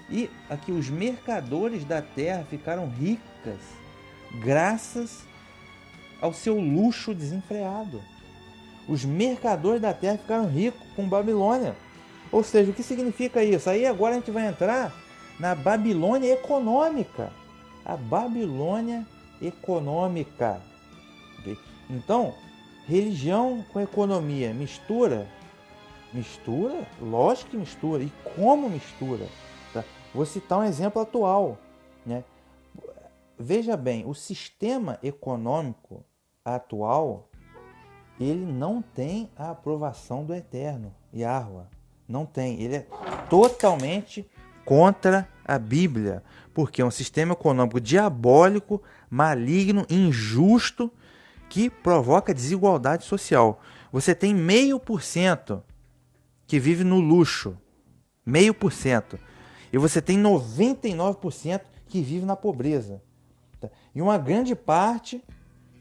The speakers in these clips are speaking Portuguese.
E aqui os mercadores da terra ficaram ricas graças ao seu luxo desenfreado. Os mercadores da terra ficaram ricos com Babilônia. Ou seja, o que significa isso? Aí agora a gente vai entrar na Babilônia econômica. A Babilônia econômica. Okay? Então, religião com economia mistura? Mistura? Lógico que mistura. E como mistura? Tá? Vou citar um exemplo atual. Né? Veja bem, o sistema econômico atual, ele não tem a aprovação do Eterno, Yahweh. Não tem. Ele é totalmente contra a Bíblia. Porque é um sistema econômico diabólico, maligno, injusto, que provoca desigualdade social. Você tem 0,5% que vive no luxo. 0,5%. E você tem 99% que vive na pobreza. Tá? E uma grande parte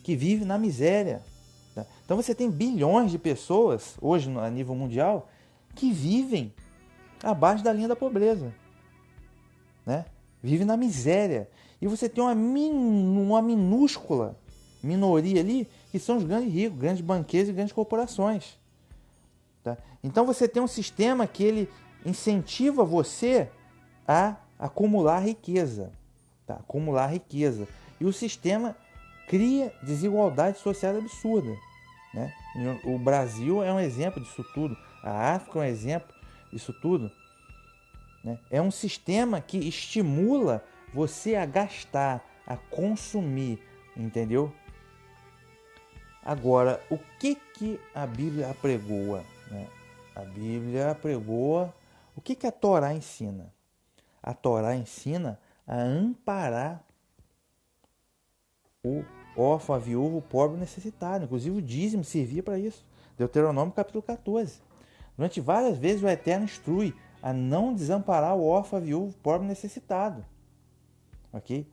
que vive na miséria. Tá? Então você tem bilhões de pessoas, hoje a nível mundial, que vivem abaixo da linha da pobreza. Né? Vive na miséria. E você tem uma minúscula minoria ali, que são os grandes ricos, grandes banqueiros e grandes corporações. Tá? Então você tem um sistema que ele incentiva você a acumular riqueza. Tá? Acumular riqueza. E o sistema cria desigualdade social absurda. Né? O Brasil é um exemplo disso tudo. A África é um exemplo disso tudo. Né? É um sistema que estimula você a gastar, a consumir. Entendeu? Agora, o que a Bíblia apregoa? Né? A Bíblia apregoa... O que a Torá ensina? A Torá ensina a amparar o órfão, a viúva, o pobre, o necessitado. Inclusive o dízimo servia para isso. Deuteronômio capítulo 14. Durante várias vezes o Eterno instrui a não desamparar o órfão, a viúva, o pobre, o necessitado. Ok?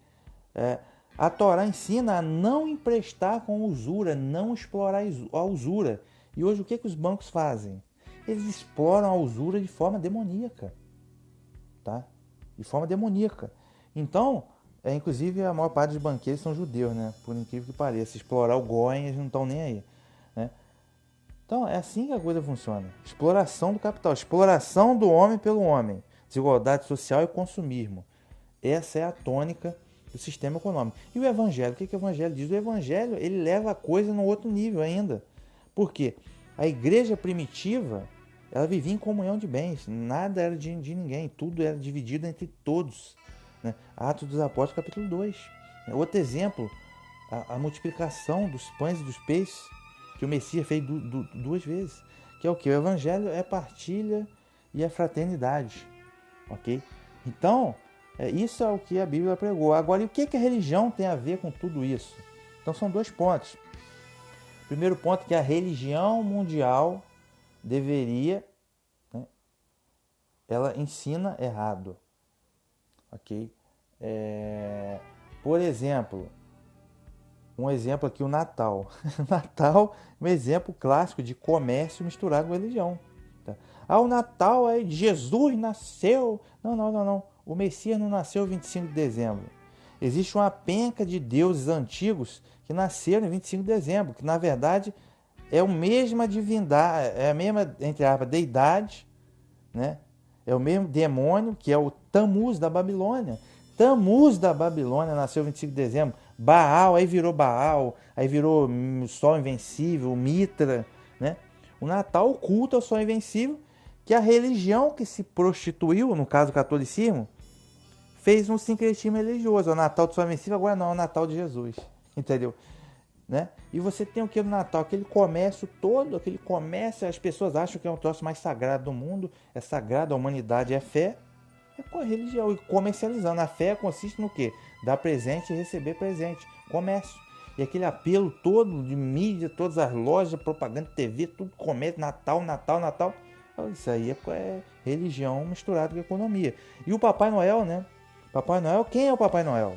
A Torá ensina a não emprestar com usura, não explorar a usura. E hoje o que os bancos fazem? Eles exploram a usura de forma demoníaca. Tá? De forma demoníaca. Então, inclusive a maior parte dos banqueiros são judeus, né? Por incrível que pareça. Explorar o Goyen, eles não estão nem aí. Né? Então, é assim que a coisa funciona. Exploração do capital, exploração do homem pelo homem. Desigualdade social e consumismo. Essa é a tônica do sistema econômico. E o Evangelho, o que o Evangelho diz? O Evangelho, ele leva a coisa no outro nível ainda. Por quê? A igreja primitiva, ela vivia em comunhão de bens. Nada era de ninguém. Tudo era dividido entre todos. Né? Atos dos Apóstolos, capítulo 2. Outro exemplo, a multiplicação dos pães e dos peixes, que o Messias fez duas vezes. Que é o que? O Evangelho é partilha e é fraternidade. Ok? Então, isso é o que a Bíblia pregou. Agora, e o que a religião tem a ver com tudo isso? Então, são dois pontos. Primeiro ponto, que a religião mundial deveria, né, ela ensina errado. Ok? Por exemplo, um exemplo aqui, o Natal. Natal é um exemplo clássico de comércio misturado com religião. Tá? O Natal, aí Jesus nasceu. Não. O Messias não nasceu 25 de dezembro. Existe uma penca de deuses antigos que nasceram em 25 de dezembro, que na verdade é a mesma divindade, é a mesma, entre aspas, deidade, né? É o mesmo demônio, que é o Tammuz da Babilônia. Tammuz da Babilônia nasceu 25 de dezembro. Baal, aí virou o Sol Invencível, o Mitra, né? O Natal oculta o Sol Invencível, que a religião que se prostituiu, no caso o catolicismo, fez um sincretismo religioso. O Natal do Sol Invencível agora não, é o Natal de Jesus. Entendeu? Né? E você tem o que no Natal? Aquele comércio todo, aquele comércio, as pessoas acham que é o troço mais sagrado do mundo. É sagrado, a humanidade é fé. É com a religião. E comercializando. A fé consiste no quê? Dar presente e receber presente. Comércio. E aquele apelo todo de mídia, todas as lojas, propaganda, TV, tudo comércio, Natal, Natal, Natal. Isso aí é religião misturada com economia. E o Papai Noel, né? Papai Noel, quem é o Papai Noel?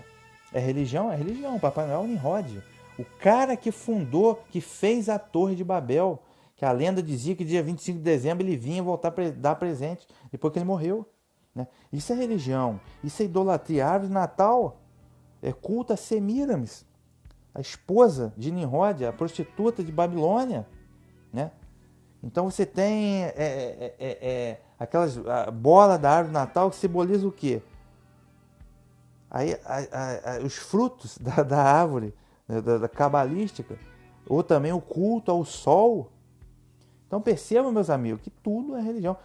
É religião? É religião. O Papai Noel é o Nimrod. O cara que fundou, que fez a Torre de Babel. Que a lenda dizia que dia 25 de dezembro ele vinha voltar para dar presente, depois que ele morreu. Né? Isso é religião. Isso é idolatria. A árvore de Natal é culto a Semiramis, a esposa de Nimrod, a prostituta de Babilônia. Né? Então você tem aquelas bola da árvore de Natal que simboliza o quê? Aí, os frutos da árvore, né, da cabalística, ou também o culto ao sol. Então percebam, meus amigos, que tudo é religião.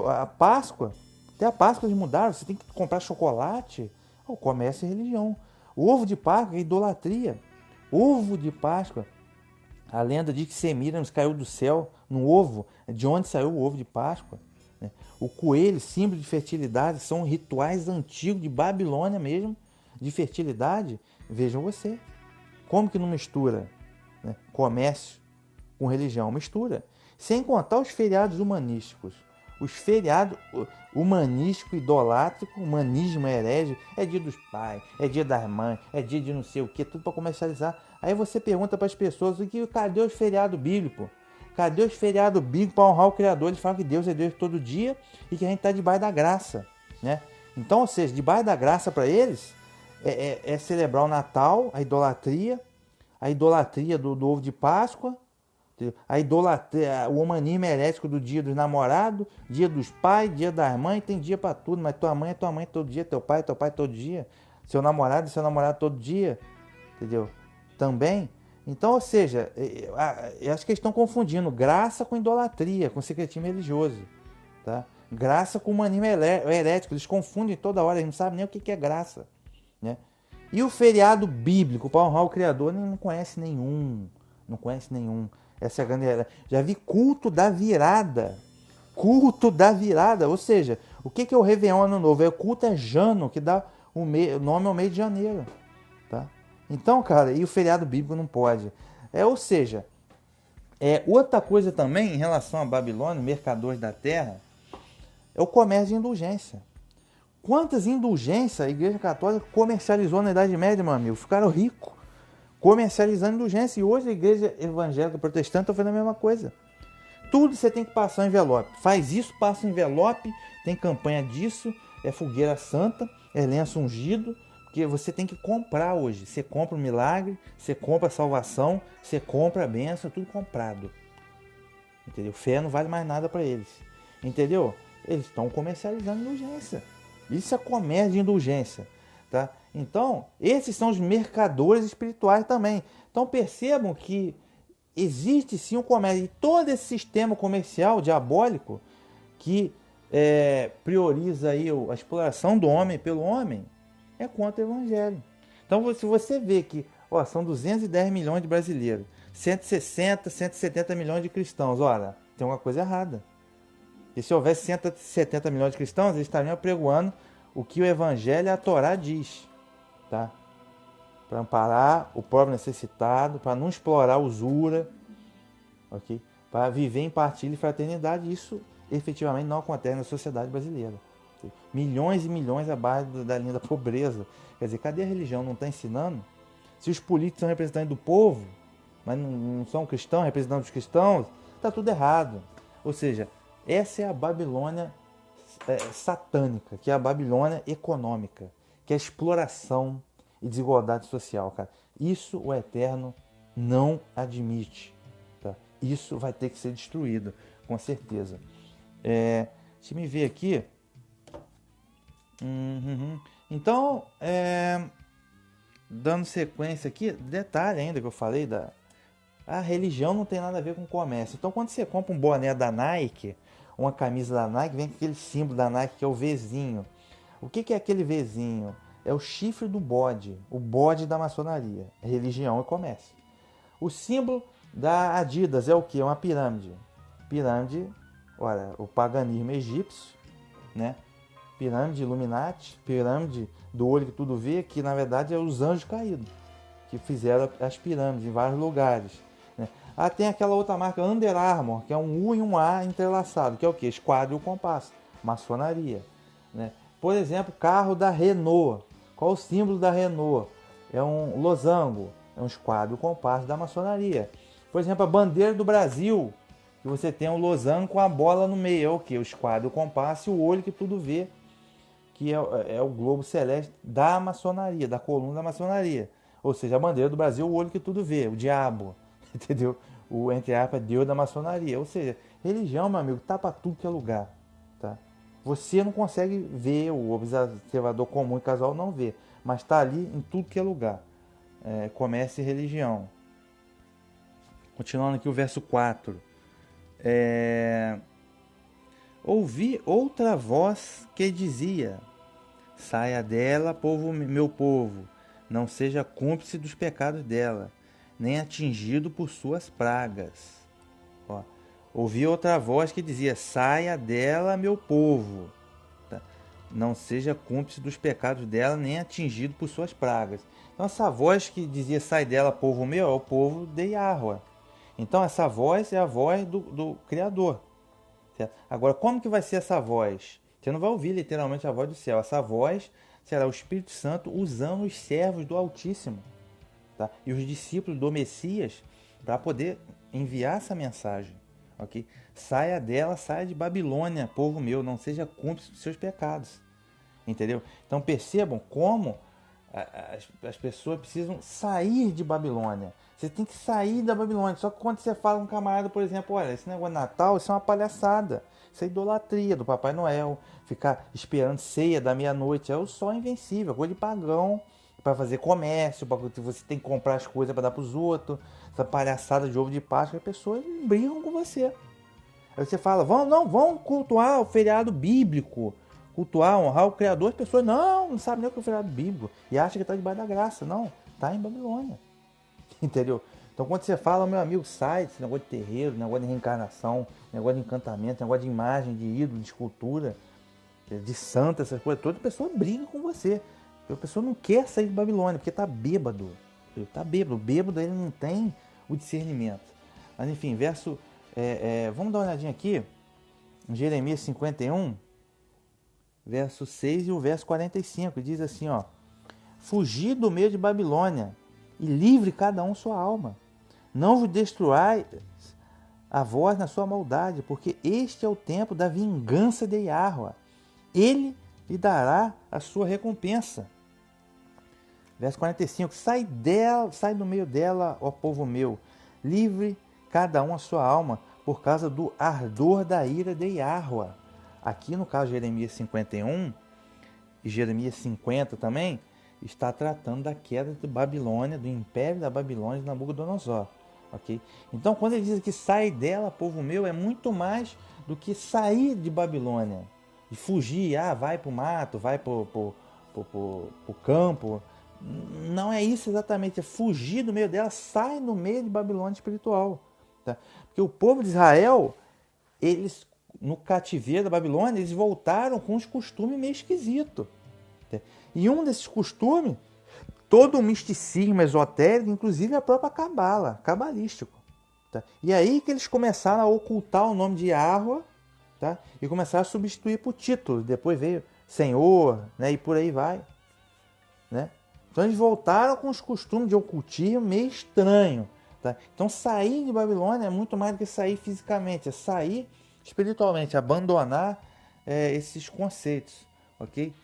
A Páscoa, até a Páscoa eles mudaram, você tem que comprar chocolate. O comércio é religião. O ovo de Páscoa é idolatria. Ovo de Páscoa, a lenda diz que Semiramis caiu do céu no ovo, de onde saiu o ovo de Páscoa. Né? O coelho, símbolo de fertilidade, são rituais antigos de Babilônia mesmo, de fertilidade. Vejam você, como que não mistura, né? Comércio com religião? Mistura. Sem contar os feriados humanísticos. Os feriados humanístico, idolátrico, humanismo herege, é dia dos pais, é dia das mães, é dia de não sei o que, tudo para comercializar. Aí você pergunta para as pessoas, cadê os feriados bíblicos? Cadê os feriados bíblicos para honrar o Criador? Eles falam que Deus é Deus todo dia e que a gente está debaixo da graça. Né? Então, ou seja, debaixo da graça para eles é celebrar o Natal, a idolatria do ovo de Páscoa, a idolatria, o humanismo herético do dia dos namorados, dia dos pais, dia das mães, tem dia para tudo, mas tua mãe é tua mãe todo dia, teu pai é teu pai todo dia, seu namorado é seu namorado todo dia, entendeu? Também. Então, ou seja, eu acho que eles estão confundindo graça com idolatria, com secretismo religioso, tá? Graça com humanismo herético, eles confundem toda hora, eles não sabem nem o que é graça, né? E o feriado bíblico para honrar o Criador, não conhece nenhum, não conhece nenhum. Essa é a grande realidade. Já vi culto da virada. Culto da virada. Ou seja, o que é o Réveillon Ano Novo? É o culto é Jano, que dá o nome ao mês de janeiro. Tá? Então, cara, e o feriado bíblico não pode. Ou seja, outra coisa também em relação a Babilônia, mercadores da terra, é o comércio de indulgência. Quantas indulgências a Igreja Católica comercializou na Idade Média, meu amigo? Ficaram ricos. Comercializando indulgência. E hoje a igreja evangélica protestante está fazendo a mesma coisa. Tudo você tem que passar um envelope. Faz isso, passa um envelope, tem campanha disso, é fogueira santa, é lenço ungido, porque você tem que comprar hoje. Você compra o milagre, você compra a salvação, você compra a bênção, tudo comprado. Entendeu? Fé não vale mais nada para eles. Entendeu? Eles estão comercializando indulgência. Isso é comércio de indulgência. Tá? Então, esses são os mercadores espirituais também. Então, percebam que existe sim um comércio. E todo esse sistema comercial diabólico que prioriza aí a exploração do homem pelo homem é contra o evangelho. Então, se você vê que são 210 milhões de brasileiros, 160, 170 milhões de cristãos, olha, tem uma coisa errada. E se houvesse 170 milhões de cristãos, eles estariam apregoando o que o Evangelho e a Torá diz, tá? Para amparar o pobre necessitado, para não explorar a usura, ok? Para viver em partilha e fraternidade. Isso efetivamente não acontece na sociedade brasileira. Ok? Milhões e milhões abaixo da linha da pobreza. Quer dizer, cadê a religião? Não está ensinando? Se os políticos são representantes do povo, mas não são cristãos, representantes dos cristãos, está tudo errado. Ou seja, essa é a Babilônia satânica, que é a Babilônia econômica, que é a exploração e desigualdade social, cara. Isso o Eterno não admite, tá? Isso vai ter que ser destruído, com certeza. Deixa eu ver aqui. Então, dando sequência aqui, detalhe ainda que eu falei a religião não tem nada a ver com comércio. Então, quando você compra um boné da Nike, uma camisa da Nike, vem com aquele símbolo da Nike que é o Vzinho. O que é aquele Vzinho? É o chifre do bode, o bode da maçonaria, religião e comércio. O símbolo da Adidas é o que? É uma pirâmide. Pirâmide, olha, o paganismo egípcio, né? Pirâmide Illuminati, pirâmide do olho que tudo vê, que na verdade é os anjos caídos, que fizeram as pirâmides em vários lugares. Né? Tem aquela outra marca, Under Armour, que é um U e um A entrelaçado, que é o quê? Esquadro e o compasso, maçonaria. Né? Por exemplo, carro da Renault. Qual o símbolo da Renault? É um losango, é um esquadro e o compasso da maçonaria. Por exemplo, a bandeira do Brasil, que você tem um losango com a bola no meio, é o quê? O esquadro e o compasso e o olho que tudo vê, que é o globo celeste da maçonaria, da coluna da maçonaria. Ou seja, a bandeira do Brasil, o olho que tudo vê, o diabo, entendeu? O, entre aspas, Deus da maçonaria. Ou seja, religião, meu amigo, tá para tudo que é lugar, tá? Você não consegue ver, o observador comum e casual não vê, mas está ali em tudo que é lugar. Comércio e religião. Continuando aqui o verso 4. Ouvi outra voz que dizia: saia dela, povo, meu povo, não seja cúmplice dos pecados dela, nem atingido por suas pragas. Ó, ouvi outra voz que dizia: saia dela, meu povo, tá? Não seja cúmplice dos pecados dela, nem atingido por suas pragas. Então essa voz que dizia: sai dela, povo meu, é o povo de Yahweh. Então essa voz é a voz do Criador. Certo? Agora, como que vai ser essa voz? Você não vai ouvir literalmente a voz do céu. Essa voz será o Espírito Santo usando os servos do Altíssimo, tá? E os discípulos do Messias para poder enviar essa mensagem. Okay? Saia dela, saia de Babilônia, povo meu, não seja cúmplice dos seus pecados. Entendeu? Então percebam como as pessoas precisam sair de Babilônia. Você tem que sair da Babilônia. Só que quando você fala com um camarada, por exemplo, olha, esse negócio de Natal, isso é uma palhaçada. Isso é idolatria do Papai Noel. Ficar esperando ceia da meia-noite é o sol invencível, coisa de pagão. Para fazer comércio, você tem que comprar as coisas para dar para os outros. Essa palhaçada de ovo de Páscoa, as pessoas brigam com você. Aí você fala, vamos cultuar o feriado bíblico. Cultuar, honrar o Criador. As pessoas não sabem nem o que é o feriado bíblico. E acham que está debaixo da graça. Não, está em Babilônia. Entendeu? Então quando você fala, meu amigo, sai desse negócio de terreiro, negócio de reencarnação, negócio de encantamento, negócio de imagem, de ídolo, de escultura, de santa, essas coisas todas, a pessoa briga com você. A pessoa não quer sair de Babilônia, porque está bêbado. Está bêbado. O bêbado ele não tem o discernimento. Mas enfim, verso... vamos dar uma olhadinha aqui. Em Jeremias 51, verso 6 e o verso 45. Diz assim, ó. Fugi do meio de Babilônia e livre cada um sua alma. Não vos destruais a vós na sua maldade, porque este é o tempo da vingança de Yahweh. Ele lhe dará a sua recompensa. Verso 45. Sai do meio dela, ó povo meu, livre cada um a sua alma, por causa do ardor da ira de Yahweh. Aqui no caso de Jeremias 51 e Jeremias 50 também, está tratando da queda de Babilônia, do império da Babilônia de Nabucodonosor. Okay? Então, quando ele diz que sai dela, povo meu, é muito mais do que sair de Babilônia, de fugir, vai para o mato, vai para o campo. Não é isso exatamente, é fugir do meio dela, sai no meio de Babilônia espiritual. Tá? Porque o povo de Israel, eles, no cativeiro da Babilônia, eles voltaram com uns costumes meio esquisitos. Tá? E um desses costumes, todo o misticismo esotérico, inclusive a própria cabala, cabalístico. Tá? E aí que eles começaram a ocultar o nome de Yahweh, tá? E começaram a substituir por títulos. Depois veio Senhor, né? E por aí vai. Né? Então eles voltaram com os costumes de ocultismo meio estranho. Tá? Então sair de Babilônia é muito mais do que sair fisicamente, é sair espiritualmente, abandonar esses conceitos. Ok?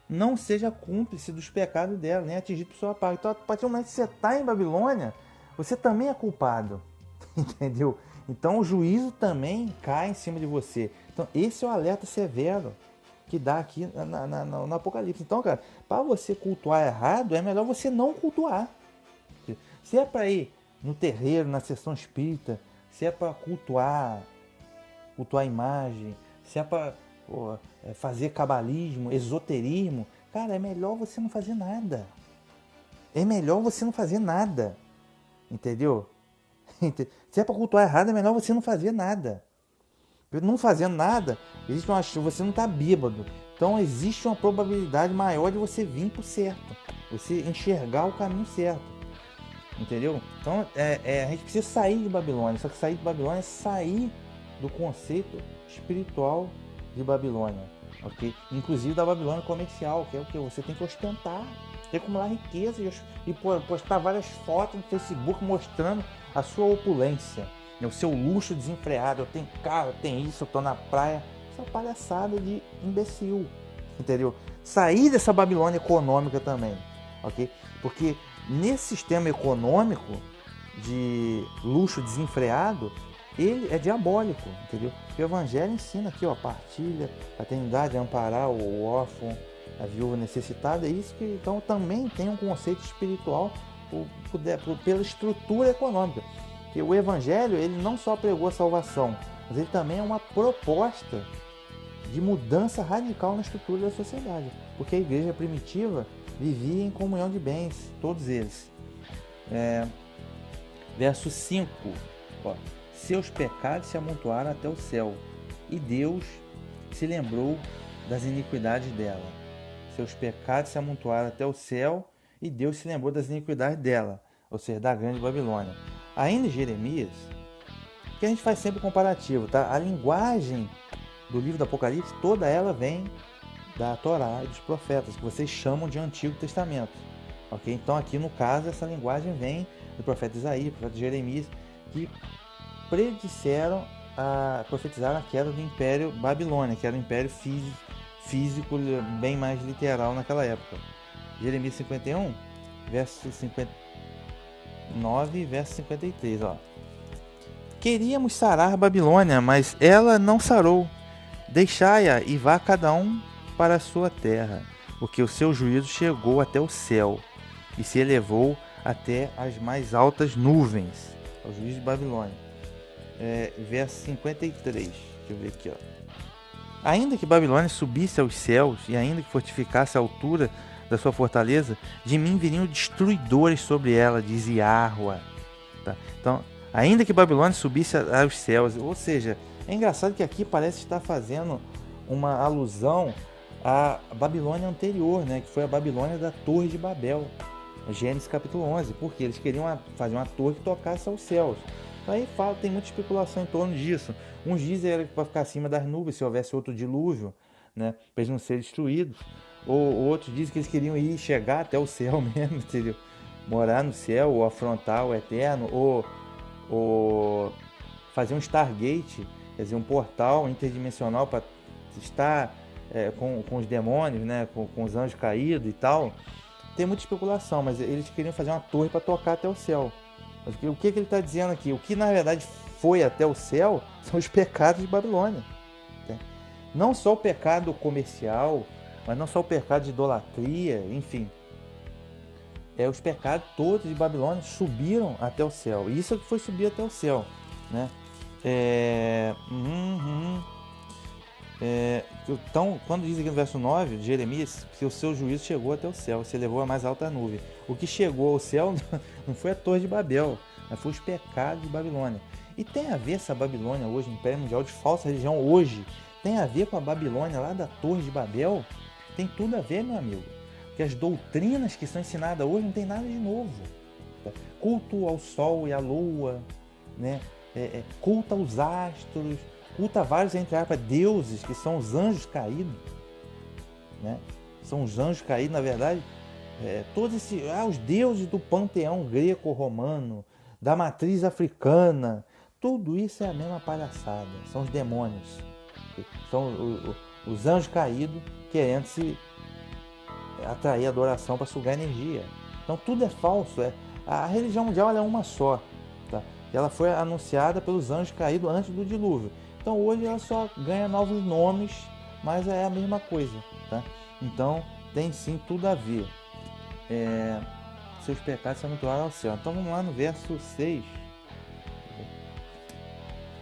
Não seja cúmplice dos pecados dela, nem atingido por sua parte. Então, a partir do momento que você está em Babilônia, você também é culpado. Entendeu? Então, o juízo também cai em cima de você. Então, esse é o alerta severo que dá aqui no Apocalipse. Então, cara, para você cultuar errado, é melhor você não cultuar. Se é para ir no terreiro, na sessão espírita, se é para cultuar a imagem, se é para fazer cabalismo, esoterismo, cara, é melhor você não fazer nada. É melhor você não fazer nada. Entendeu? Se é para cultuar errado, é melhor você não fazer nada. não fazendo nada, existe uma, você não está bêbado. Então existe uma probabilidade maior de você vir para o certo, você enxergar o caminho certo. Entendeu? Então a gente precisa sair de Babilônia. Só que sair de Babilônia é sair do conceito espiritual de Babilônia, ok? Inclusive da Babilônia comercial, que é o que você tem que ostentar, ter que acumular riqueza e postar várias fotos no Facebook mostrando a sua opulência, o seu luxo desenfreado. Eu tenho carro, eu tenho isso, eu tô na praia. Essa palhaçada de imbecil, entendeu? Sair dessa Babilônia econômica também, ok? Porque nesse sistema econômico de luxo desenfreado, ele é diabólico, entendeu? O Evangelho ensina aqui, ó, partilha, fraternidade, amparar o órfão, a viúva necessitada. É isso que então também tem um conceito espiritual pela estrutura econômica. E o Evangelho, ele não só pregou a salvação, mas ele também é uma proposta de mudança radical na estrutura da sociedade, porque a igreja primitiva vivia em comunhão de bens, todos eles. Verso 5, ó, seus pecados se amontoaram até o céu, e Deus se lembrou das iniquidades dela. Seus pecados se amontoaram até o céu, e Deus se lembrou das iniquidades dela, ou seja, da grande Babilônia. Ainda em Jeremias, que a gente faz sempre comparativo, tá? A linguagem do livro do Apocalipse, toda ela vem da Torá e dos profetas, que vocês chamam de Antigo Testamento, ok? Então aqui no caso essa linguagem vem do profeta Isaías, do profeta Jeremias, que profetizaram a queda do Império Babilônia, que era um império físico bem mais literal naquela época. Jeremias 51, verso 59 e verso 53, ó. Queríamos sarar Babilônia, mas ela não sarou. Deixai-a e vá cada um para a sua terra, porque o seu juízo chegou até o céu e se elevou até as mais altas nuvens. É o juízo de Babilônia. Verso 53. Deixa eu ver aqui, ó. Ainda que Babilônia subisse aos céus e ainda que fortificasse a altura da sua fortaleza, de mim viriam destruidores sobre ela, diz Yahweh. Tá? Então, ainda que Babilônia subisse aos céus, ou seja, é engraçado que aqui parece estar fazendo uma alusão à Babilônia anterior, né, que foi a Babilônia da Torre de Babel, Gênesis capítulo 11, porque eles queriam fazer uma torre que tocasse aos céus. Aí tem muita especulação em torno disso. Uns dizem que era para ficar acima das nuvens, se houvesse outro dilúvio, né, para eles não serem destruídos. Ou outros dizem que eles queriam chegar até o céu mesmo, entendeu? Morar no céu, ou afrontar o eterno, ou fazer um Stargate, quer dizer, um portal interdimensional para estar com os demônios, né, com os anjos caídos e tal. Tem muita especulação, mas eles queriam fazer uma torre para tocar até o céu. Mas o que ele está dizendo aqui? O que na verdade foi até o céu são os pecados de Babilônia. Tá? Não só o pecado comercial, mas não só o pecado de idolatria, enfim. Os pecados todos de Babilônia subiram até o céu. E isso é que foi subir até o céu, né? Então, quando diz aqui no verso 9 de Jeremias, que o seu juízo chegou até o céu, você levou a mais alta nuvem. O que chegou ao céu não foi a Torre de Babel, mas foi os pecados de Babilônia. E tem a ver essa Babilônia hoje, Império Mundial de falsa religião hoje, tem a ver com a Babilônia lá da Torre de Babel? Tem tudo a ver, meu amigo. Porque as doutrinas que são ensinadas hoje não tem nada de novo. Tá? Culto ao sol e à lua, né? Culto aos astros, culto a vários, entre aspas, deuses, que são os anjos caídos, né? São os anjos caídos, na verdade, todos esses, os deuses do panteão greco-romano, da matriz africana, tudo isso é a mesma palhaçada, são os demônios, são os anjos caídos querendo se atrair adoração para sugar energia. Então tudo é falso, a religião mundial ela é uma só, tá? Ela foi anunciada pelos anjos caídos antes do dilúvio. Então hoje ela só ganha novos nomes, mas é a mesma coisa, tá? Então tem sim tudo a ver. Seus pecados se amontoaram ao céu. Então vamos lá no verso 6.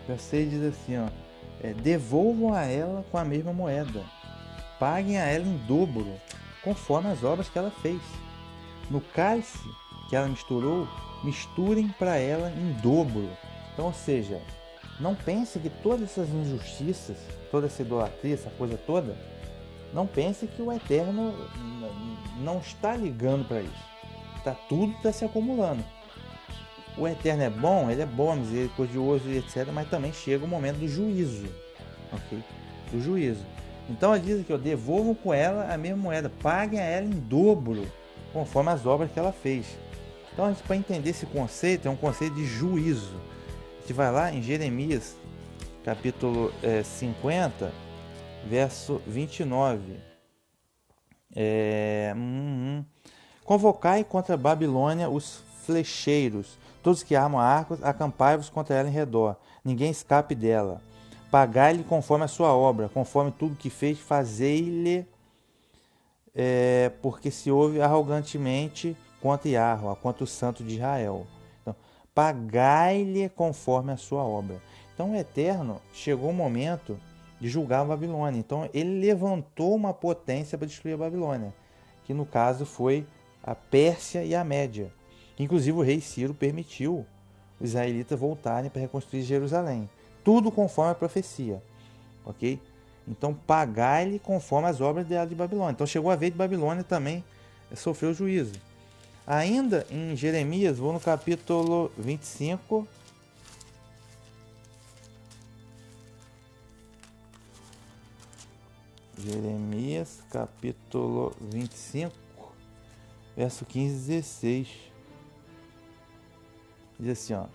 O verso 6 diz assim, ó, devolvam a ela com a mesma moeda, paguem a ela em dobro, conforme as obras que ela fez. No cálice que ela misturou, misturem para ela em dobro. Então, ou seja, não pense que todas essas injustiças, toda essa idolatria, essa coisa toda, não pense que o Eterno não está ligando para isso. Tudo está se acumulando. O Eterno é bom, ele é bom, misericordioso e etc. Mas também chega o momento do juízo. Ok? Do juízo. Então ele diz que devolvam com ela a mesma moeda, paguem a ela em dobro, conforme as obras que ela fez. Então, para entender esse conceito, é um conceito de juízo. A gente vai lá em Jeremias, capítulo 50, verso 29. Convocai contra a Babilônia os flecheiros, todos que armam arcos, acampai-vos contra ela em redor, ninguém escape dela. Pagai-lhe conforme a sua obra, conforme tudo que fez, fazei-lhe, porque se ouve arrogantemente contra Yahweh, contra o santo de Israel. Então, pagai-lhe conforme a sua obra. Então, o Eterno chegou o momento de julgar a Babilônia. Então, ele levantou uma potência para destruir a Babilônia, que no caso foi a Pérsia e a Média. Inclusive, o rei Ciro permitiu os israelitas voltarem para reconstruir Jerusalém. Tudo conforme a profecia. Ok? Então, pagai-lhe conforme as obras dela de Babilônia. Então, chegou a vez de Babilônia também sofrer o juízo. Ainda em Jeremias, vou no capítulo 25. Jeremias, capítulo 25, verso 15 e 16. Diz assim, ó.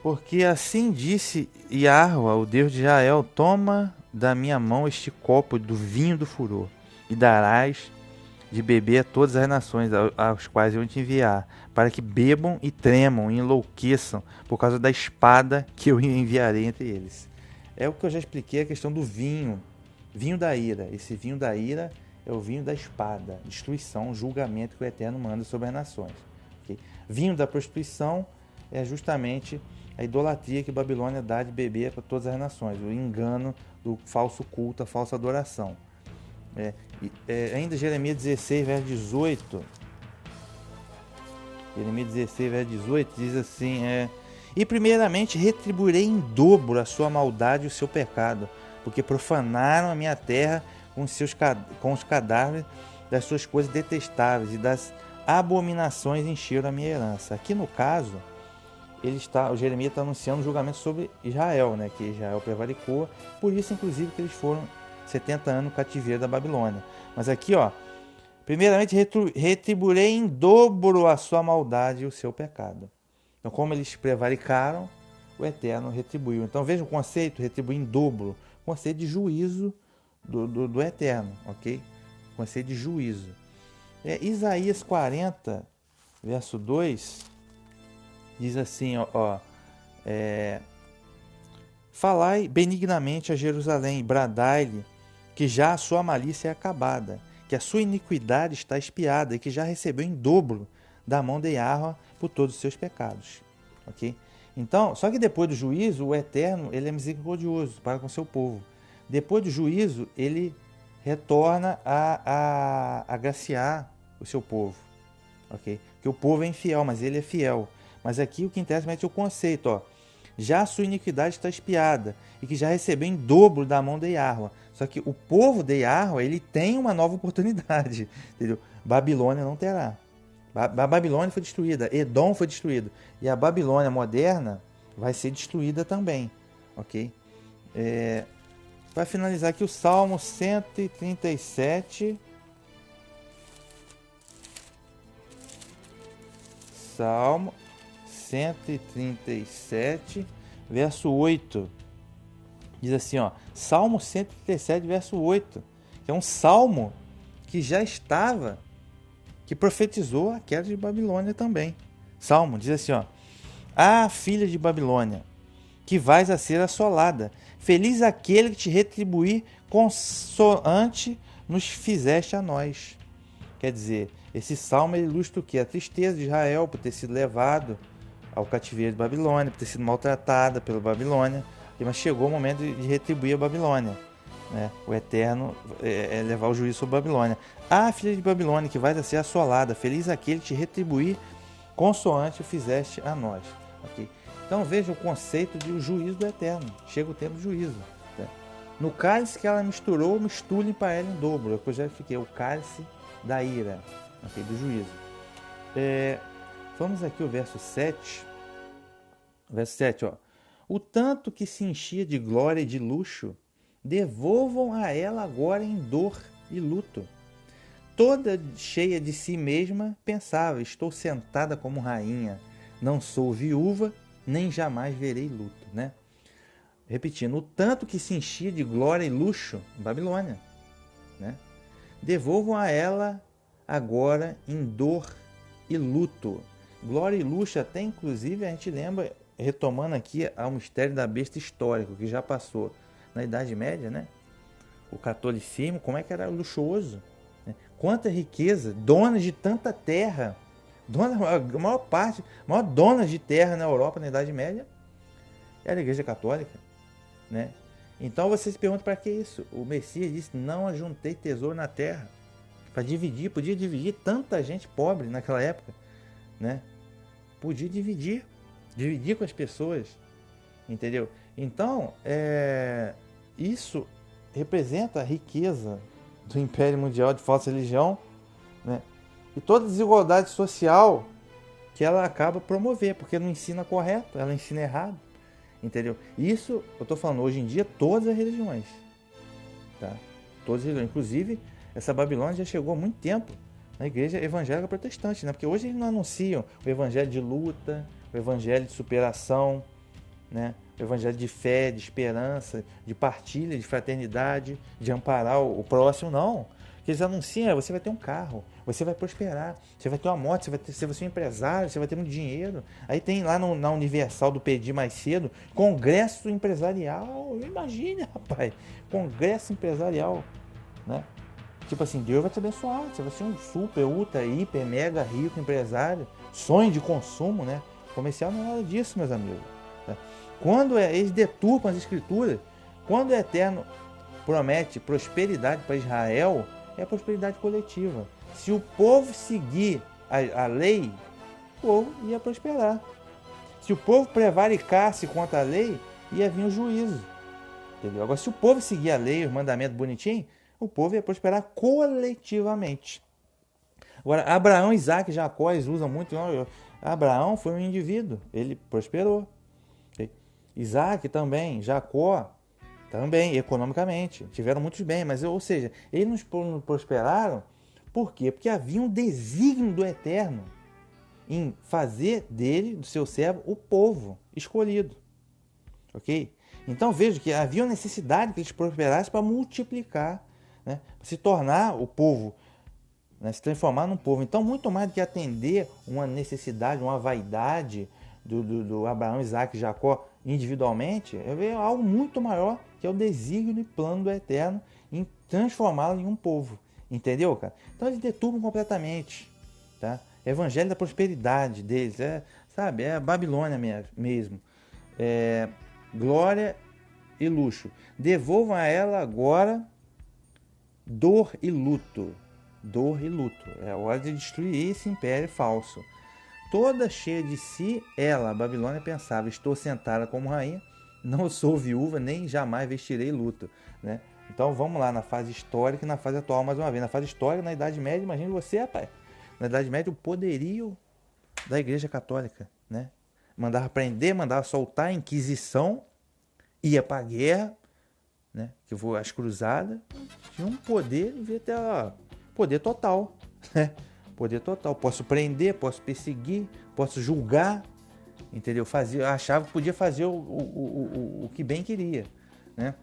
Porque assim disse Yahweh, o Deus de Israel: toma da minha mão este copo do vinho do furor, e darás de beber a todas as nações aos quais eu te enviar, para que bebam e tremam e enlouqueçam por causa da espada que eu enviarei entre eles. É o que eu já expliquei, a questão do vinho da ira. Esse vinho da ira é o vinho da espada, destruição, julgamento que o Eterno manda sobre as nações. Okay? Vinho da prostituição é justamente a idolatria que Babilônia dá de beber para todas as nações, o engano do falso culto, a falsa adoração. Ainda Jeremias 16, verso 18. Jeremias 16, verso 18 diz assim: e primeiramente retribuirei em dobro a sua maldade e o seu pecado, porque profanaram a minha terra com os cadáveres das suas coisas detestáveis, e das abominações encheram a minha herança. Aqui no caso, o Jeremias está anunciando um julgamento sobre Israel, né? Que Israel prevaricou, por isso inclusive que eles foram 70 anos no cativeiro da Babilônia. Mas aqui, ó, primeiramente retribuirei em dobro a sua maldade e o seu pecado. Então, como eles prevaricaram, o Eterno retribuiu. Então, veja o conceito, retribuir em dobro, conceito de juízo do Eterno, ok? Conceito de juízo. Isaías 40, verso 2, diz assim, falai benignamente a Jerusalém, bradai-lhe que já a sua malícia é acabada, que a sua iniquidade está expiada e que já recebeu em dobro da mão de Yahweh por todos os seus pecados. Ok? Então, só que depois do juízo, o Eterno, ele é misericordioso para com seu povo. Depois do juízo, ele retorna a agraciar o seu povo. Ok? Porque o povo é infiel, mas ele é fiel. Mas aqui o que interessa é o conceito, ó. Já a sua iniquidade está expiada e que já recebeu em dobro da mão de Yahweh. Só que o povo de Yahweh, ele tem uma nova oportunidade, entendeu? Babilônia não terá. A Babilônia foi destruída, Edom foi destruído, e a Babilônia moderna vai ser destruída também, ok? Para finalizar aqui o Salmo 137, Salmo 137, verso 8, diz assim, ó, Salmo 137, verso 8, que é um salmo que já estava, que profetizou a queda de Babilônia também. Salmo diz assim, ó: ah, filha de Babilônia, que vais a ser assolada, feliz aquele que te retribuir consoante nos fizeste a nós. Quer dizer, esse salmo ilustra o quê? A tristeza de Israel por ter sido levado ao cativeiro de Babilônia, por ter sido maltratada pela Babilônia, mas chegou o momento de retribuir a Babilônia. Né? O Eterno levar o juízo sobre a Babilônia. Ah, filha de Babilônia, que vais a ser assolada, feliz aquele que te retribuir consoante o fizeste a nós. Okay? Então veja o conceito de o juízo do eterno. Chega o tempo do juízo. Tá? No cálice que ela misturou, misture para ela em dobro. Eu já fiquei o cálice da ira, okay, do juízo. Vamos aqui ao verso 7. Verso 7, ó. O tanto que se enchia de glória e de luxo, devolvam a ela agora em dor e luto. Toda cheia de si mesma, pensava, estou sentada como rainha, não sou viúva, nem jamais verei luto, né? Repetindo, o tanto que se enchia de glória e luxo, Babilônia, né? Devolvam a ela agora em dor e luto. Glória e luxo, até inclusive a gente lembra, retomando aqui ao mistério da besta histórico, que já passou na Idade Média, né? O catolicismo, como é que era luxuoso, né? Quanta riqueza, donas de tanta terra, a maior parte, a maior dona de terra na Europa na Idade Média era a Igreja Católica, né? Então você se pergunta, para que isso? O Messias disse, não ajuntei tesouro na terra, para dividir, podia dividir tanta gente pobre naquela época, né? Podia dividir com as pessoas, entendeu? Então, isso representa a riqueza do Império Mundial de falsa religião, né? E toda a desigualdade social que ela acaba promover, porque não ensina correto, ela ensina errado, entendeu? Isso, eu estou falando, hoje em dia, todas as religiões, tá? Todas as religiões, inclusive, essa Babilônia já chegou há muito tempo na igreja evangélica protestante, né? Porque hoje eles não anunciam o evangelho de luta, o evangelho de superação, né? O evangelho de fé, de esperança, de partilha, de fraternidade, de amparar o próximo, não. Que eles anunciam, você vai ter um carro, você vai prosperar, você vai ter uma moto, você vai ser um empresário, você vai ter muito dinheiro. Aí tem lá na Universal do Pedi mais cedo, congresso empresarial, imagine, rapaz, congresso empresarial, né? Tipo assim, Deus vai te abençoar, você vai ser um super, ultra, hiper, mega rico empresário, sonho de consumo, né? Comercial não é nada disso, meus amigos. Tá? Quando eles deturpam as escrituras, quando o Eterno promete prosperidade para Israel, é prosperidade coletiva. Se o povo seguir a lei, o povo ia prosperar. Se o povo prevaricasse contra a lei, ia vir o juízo. Entendeu? Agora, se o povo seguir a lei, os mandamentos bonitinhos, o povo ia prosperar coletivamente. Agora, Abraão, Isaac e Jacó, eles usam muito. Não, Abraão foi um indivíduo, ele prosperou. Isaac também, Jacó também, economicamente, tiveram muitos bens, mas, ou seja, eles não prosperaram, por quê? Porque havia um desígnio do Eterno em fazer dele, do seu servo, o povo escolhido, ok? Então veja que havia necessidade que eles prosperassem para multiplicar, né? Para se tornar o povo, né? Se transformar num povo. Então, muito mais do que atender uma necessidade, uma vaidade do Abraão, Isaac e Jacó individualmente, é algo muito maior, que é o desígnio e plano do Eterno em transformá-lo em um povo. Entendeu, cara? Então eles deturpam completamente, tá? Evangelho da prosperidade deles, sabe? É a Babilônia mesmo. Glória e luxo. Devolvam a ela agora dor e luto. Dor e luto. É hora de destruir esse império falso. Toda cheia de si, ela, a Babilônia, pensava, estou sentada como rainha, não sou viúva, nem jamais vestirei luto, né? Então vamos lá na fase histórica e na fase atual mais uma vez. Na fase histórica, na Idade Média, imagine você, rapaz. Na Idade Média, o poderio da Igreja Católica, né? Mandava prender, mandava soltar a Inquisição, ia para a guerra, né? Que foi as cruzadas, tinha um poder, devia ter poder total, né? Poder total. Posso prender, posso perseguir, posso julgar, entendeu? Achava que podia fazer o que bem queria, né?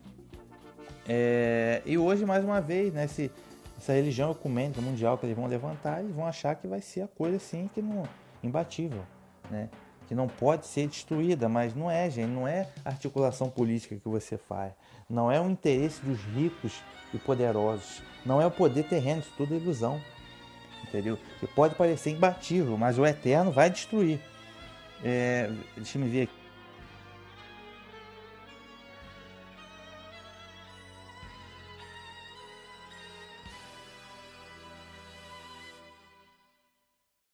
E hoje, mais uma vez, né, essa religião ecumênica mundial que eles vão levantar, eles vão achar que vai ser a coisa assim, que não, imbatível, né? Que não pode ser destruída, mas não é, gente, não é articulação política que você faz, não é o interesse dos ricos e poderosos, não é o poder terreno, isso tudo é ilusão, entendeu? Que pode parecer imbatível, mas o Eterno vai destruir. Deixa eu ver aqui.